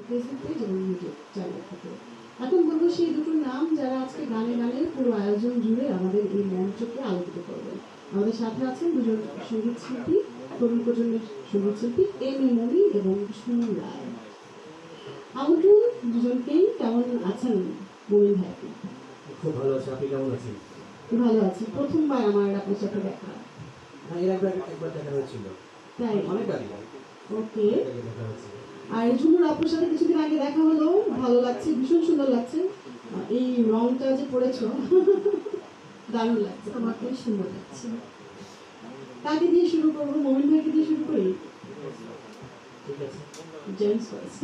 Facebook page এবং YouTube channel থেকে। এখন বলবো সেই দুটোর নাম যারা আজকে গানে গানে পুরো আয়োজন জুড়ে আমাদের এই মঞ্চকে আলোকিত করবেন। আমাদের সাথে আছেন দুজন সঙ্গীত শিল্পী, তরুণ প্রজন্মের সঙ্গীত শিল্পী এম এ মনি এবং সুমন রায়। আমন্ত্রণ দুজনকেই। কেমন আছেন মমিন ভাই? খুব ভালো আছি, আপনি কেমন আছেন? ভালো আছি। প্রথমবার আমার আপনার সাথে দেখা। হ্যাঁ, এর একবার দেখা হয়েছিল। তাই? অনেক আগে। ওকে। দেখা হয়েছিল। আর ঝুমুর আপুর সাথে কিছুদিন আগে দেখা হলো, ভালো লাগছে, ভীষণ সুন্দর লাগছে। এই রংটা যে পড়েছো দারুণ লাগছে, তোমাকেও সুন্দর লাগছে। কাকে দিয়ে শুরু করবো? মমিন ভাইকে দিয়ে শুরু করি। ঠিক আছে, জেন্টস ফার্স্ট।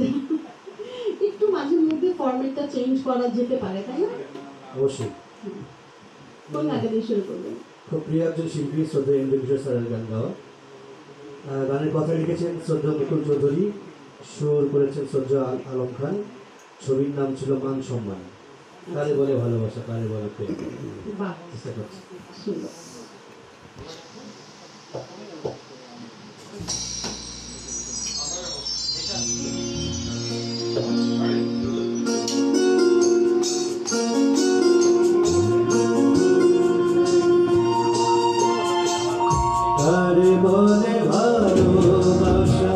একটু মাঝে মধ্যে ফরম্যাটটা চেঞ্জ করা যেতে পারে, তাই না? অবশ্যই। কোন গানে দিয়ে শুরু করবেন? খুব প্রিয় একজন শিল্পী, শ্রদ্ধেয় ইন্দ্রকিশোর স্যারের গান গাওয়া। গানের কথা লিখেছেন শ্রদ্ধেয় মুকুল চৌধুরী, সুর করেছেন শ্রদ্ধেয় আলম খান। ছবির নাম ছিল মান সম্মান। কারে বলে ভালোবাসা, কারে বলে প্রেম। বাহ, চেষ্টা করছি। সুন্দর। কারে বলে ভালোবাসা,